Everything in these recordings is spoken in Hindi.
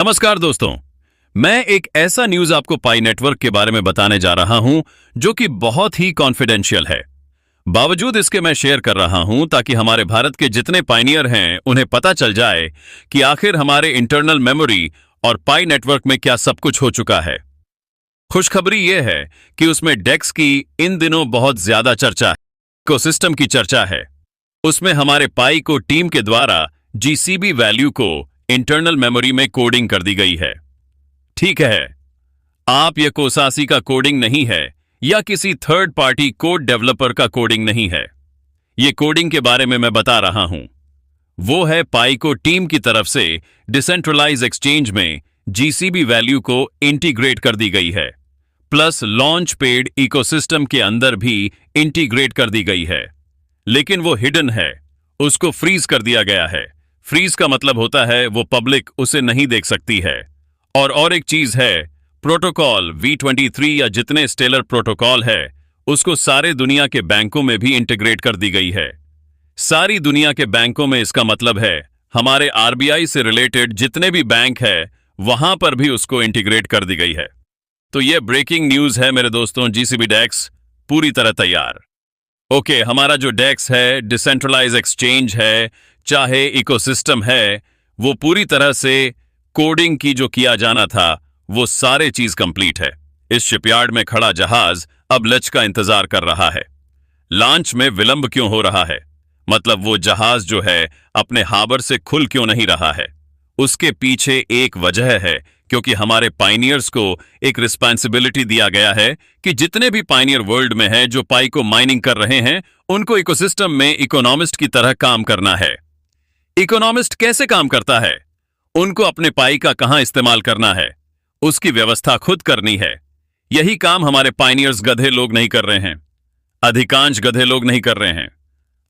नमस्कार दोस्तों। मैं एक ऐसा न्यूज आपको पाई नेटवर्क के बारे में बताने जा रहा हूं जो कि बहुत ही कॉन्फिडेंशियल है। बावजूद इसके मैं शेयर कर रहा हूं ताकि हमारे भारत के जितने पायनियर हैं उन्हें पता चल जाए कि आखिर हमारे इंटरनल मेमोरी और पाई नेटवर्क में क्या सब कुछ हो चुका है। खुशखबरी यह है कि उसमें डेक्स की इन दिनों बहुत ज्यादा चर्चा है, इकोसिस्टम की चर्चा है। उसमें हमारे पाई को टीम के द्वारा जीसीबी वैल्यू को इंटरनल मेमोरी में कोडिंग कर दी गई है। ठीक है, आप ये कोसासी का कोडिंग नहीं है या किसी थर्ड पार्टी कोड डेवलपर का कोडिंग नहीं है। ये कोडिंग के बारे में मैं बता रहा हूं, वो है पाई को टीम की तरफ से डिसेंट्रलाइज एक्सचेंज में जीसीबी वैल्यू को इंटीग्रेट कर दी गई है, प्लस लॉन्च पेड इकोसिस्टम के अंदर भी इंटीग्रेट कर दी गई है। लेकिन वो हिडन है, उसको फ्रीज कर दिया गया है। फ्रीज का मतलब होता है वो पब्लिक उसे नहीं देख सकती है। और एक चीज है, प्रोटोकॉल V23 या जितने स्टेलर प्रोटोकॉल है उसको सारे दुनिया के बैंकों में भी इंटीग्रेट कर दी गई है। सारी दुनिया के बैंकों में इसका मतलब है हमारे आरबीआई से रिलेटेड जितने भी बैंक है वहां पर भी उसको इंटीग्रेट कर दी गई है। तो ये ब्रेकिंग न्यूज है मेरे दोस्तों। जीसीबी डेक्स पूरी तरह तैयार। ओके, हमारा जो डेक्स है, डिसेंट्रलाइज एक्सचेंज है, चाहे इकोसिस्टम है, वो पूरी तरह से कोडिंग की जो किया जाना था वो सारे चीज कंप्लीट है। इस शिपयार्ड में खड़ा जहाज अब लंच का इंतजार कर रहा है। लॉन्च में विलंब क्यों हो रहा है? मतलब वो जहाज जो है अपने हार्बर से खुल क्यों नहीं रहा है? उसके पीछे एक वजह है, क्योंकि हमारे पाइनियर्स को एक रिस्पॉन्सिबिलिटी दिया गया है कि जितने भी पाइनियर वर्ल्ड में हैं जो पाई को माइनिंग कर रहे हैं उनको इकोसिस्टम में इकोनॉमिस्ट की तरह काम करना है। इकोनॉमिस्ट कैसे काम करता है? उनको अपने पाई का कहां इस्तेमाल करना है उसकी व्यवस्था खुद करनी है। यही काम हमारे पाइनियर्स गधे लोग नहीं कर रहे हैं, अधिकांश गधे लोग नहीं कर रहे हैं।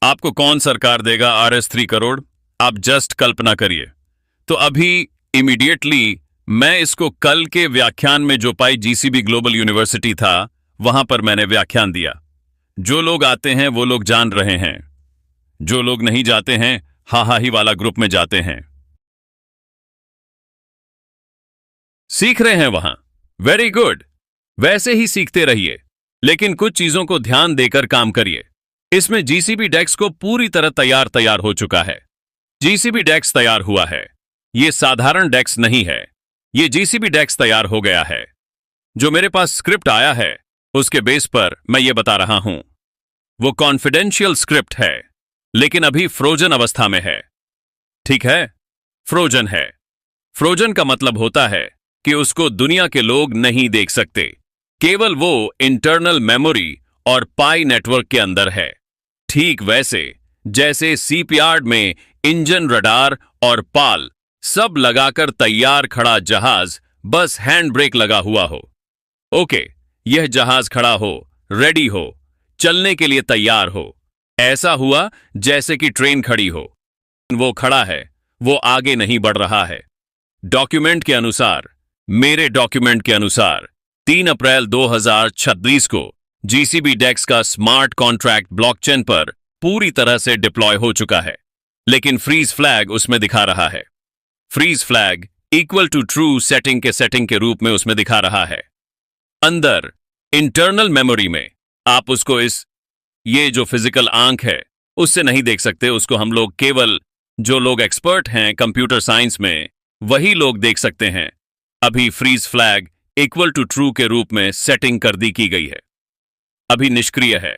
आपको कौन सरकार देगा RS3 करोड़? आप जस्ट कल्पना करिए। तो अभी इमीडिएटली मैं इसको कल के व्याख्यान में जो पाई जीसीबी ग्लोबल यूनिवर्सिटी था वहां पर मैंने व्याख्यान दिया। जो लोग आते हैं वो लोग जान रहे हैं, जो लोग नहीं जाते हैं हा ही वाला ग्रुप में जाते हैं। सीख रहे हैं वहां, वेरी गुड, वैसे ही सीखते रहिए, लेकिन कुछ चीजों को ध्यान देकर काम करिए। इसमें जीसीबी डेक्स को पूरी तरह तैयार हो चुका है। जीसीबी डेक्स तैयार हुआ है, ये साधारण डेक्स नहीं है, ये जीसीबी डेक्स तैयार हो गया है। जो मेरे पास स्क्रिप्ट आया है उसके बेस पर मैं ये बता रहा हूं। वो कॉन्फिडेंशियल स्क्रिप्ट है, लेकिन अभी फ्रोजन अवस्था में है। ठीक है, फ्रोजन है। फ्रोजन का मतलब होता है कि उसको दुनिया के लोग नहीं देख सकते, केवल वो इंटरनल मेमोरी और पाई नेटवर्क के अंदर है। ठीक वैसे जैसे सीपयार्ड में इंजन, रडार और पाल सब लगाकर तैयार खड़ा जहाज बस हैंड ब्रेक लगा हुआ हो। ओके, यह जहाज खड़ा हो, रेडी हो, चलने के लिए तैयार हो। ऐसा हुआ जैसे कि ट्रेन खड़ी हो। वो खड़ा है, वो आगे नहीं बढ़ रहा है। डॉक्यूमेंट के अनुसार, मेरे डॉक्यूमेंट के अनुसार 3 अप्रैल 2026 को जीसीबी डेक्स का स्मार्ट कॉन्ट्रैक्ट ब्लॉकचेन पर पूरी तरह से डिप्लॉय हो चुका है, लेकिन फ्रीज फ्लैग उसमें दिखा रहा है। Freeze flag equal to true setting के रूप में उसमें दिखा रहा है। अंदर इंटरनल मेमोरी में आप उसको ये जो फिजिकल आंख है उससे नहीं देख सकते। उसको हम लोग, केवल जो लोग एक्सपर्ट हैं कंप्यूटर साइंस में, वही लोग देख सकते हैं। अभी freeze flag equal to true के रूप में सेटिंग कर दी की गई है, अभी निष्क्रिय है,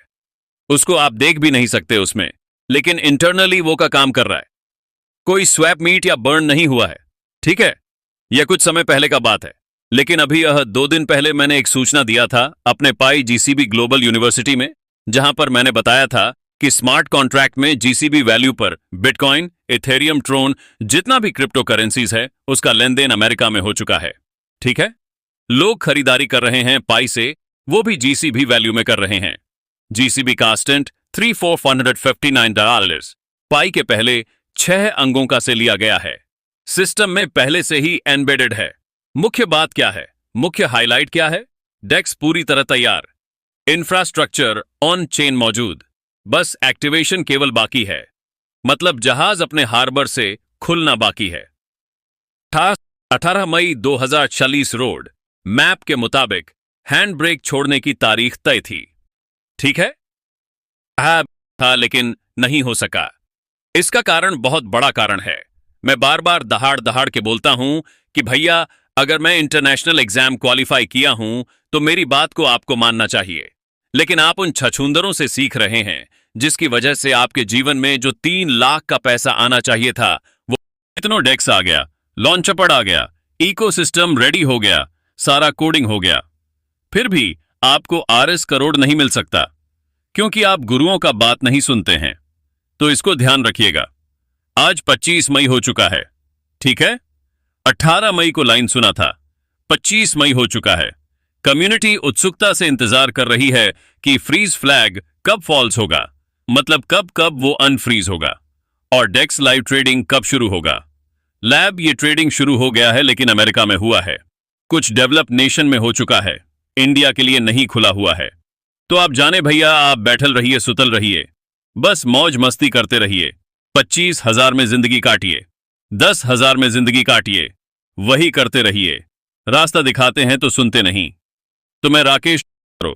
उसको आप देख भी नहीं सकते उसमें, लेकिन इंटरनली वो का काम कर रहा है। कोई स्वैप मीट या बर्न नहीं हुआ है। ठीक है, यह कुछ समय पहले का बात है, लेकिन अभी यह 2 दिन पहले मैंने एक सूचना दिया था अपने पाई जीसीबी ग्लोबल यूनिवर्सिटी में, जहां पर मैंने बताया था कि स्मार्ट कॉन्ट्रैक्ट में जीसीबी वैल्यू पर बिटकॉइन, इथेरियम, ट्रोन, जितना भी क्रिप्टो करेंसीज है उसका लेन देन अमेरिका में हो चुका है। ठीक है, लोग खरीदारी कर रहे हैं पाई से, वो भी जीसीबी वैल्यू में कर रहे हैं। जीसीबी का स्टेंट $3,459 पाई के पहले 6 अंगों का से लिया गया है। सिस्टम में पहले से ही एम्बेडेड है। मुख्य बात क्या है, मुख्य हाईलाइट क्या है? डेक्स पूरी तरह तैयार, इंफ्रास्ट्रक्चर ऑन चेन मौजूद, बस एक्टिवेशन केवल बाकी है। मतलब जहाज अपने हार्बर से खुलना बाकी है। 18 मई 2040 रोड मैप के मुताबिक हैंड ब्रेक छोड़ने की तारीख तय थी। ठीक है, हाँ था लेकिन नहीं हो सका। इसका कारण बहुत बड़ा कारण है। मैं बार बार दहाड़ दहाड़ के बोलता हूं कि भैया, अगर मैं इंटरनेशनल एग्जाम क्वालिफाई किया हूं तो मेरी बात को आपको मानना चाहिए। लेकिन आप उन छछूंदरों से सीख रहे हैं जिसकी वजह से आपके जीवन में जो 3 लाख का पैसा आना चाहिए था वो इतनों डेक्स आ गया, लॉन्चपड़ आ गया, इकोसिस्टम रेडी हो गया, सारा कोडिंग हो गया। फिर भी आपको आरएस करोड़ नहीं मिल सकता क्योंकि आप गुरुओं का बात नहीं सुनते हैं। तो इसको ध्यान रखिएगा। आज 25 मई हो चुका है, ठीक है? 18 मई को लाइन सुना था, 25 मई हो चुका है। कम्युनिटी उत्सुकता से इंतजार कर रही है कि फ्रीज फ्लैग कब फॉल्स होगा, मतलब कब कब वो अनफ्रीज होगा, और डेक्स लाइव ट्रेडिंग कब शुरू होगा। लैब ये ट्रेडिंग शुरू हो गया है लेकिन अमेरिका में हुआ है, कुछ डेवलप नेशन में हो चुका है, इंडिया के लिए नहीं खुला हुआ है। तो आप जाने भैया, आप बैठल रहिए, सुतल रहिए, बस मौज मस्ती करते रहिए। 25,000 में जिंदगी काटिए, 10,000 में जिंदगी काटिए, वही करते रहिए। रास्ता दिखाते हैं तो सुनते नहीं। तो मैं राकेश करो,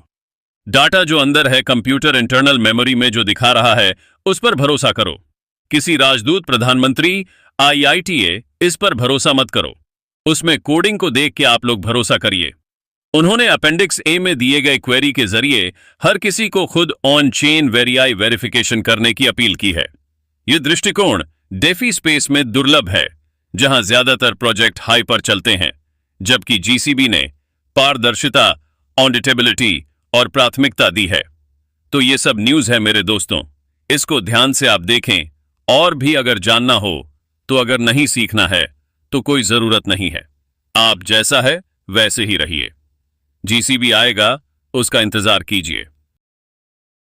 डाटा जो अंदर है कंप्यूटर इंटरनल मेमोरी में जो दिखा रहा है उस पर भरोसा करो। किसी राजदूत, प्रधानमंत्री, आईआईटीए, इस पर भरोसा मत करो। उसमें कोडिंग को देख के आप लोग भरोसा करिए। उन्होंने अपेंडिक्स ए में दिए गए क्वेरी के जरिए हर किसी को खुद ऑन चेन वेरीआई वेरिफिकेशन करने की अपील की है। यह दृष्टिकोण डेफी स्पेस में दुर्लभ है, जहां ज्यादातर प्रोजेक्ट हाई पर चलते हैं, जबकि जीसीबी ने पारदर्शिता, ऑडिटेबिलिटी और प्राथमिकता दी है। तो ये सब न्यूज है मेरे दोस्तों, इसको ध्यान से आप देखें। और भी अगर जानना हो तो, अगर नहीं सीखना है तो कोई जरूरत नहीं है। आप जैसा है वैसे ही रहिए। जीसीबी आएगा, उसका इंतजार कीजिए।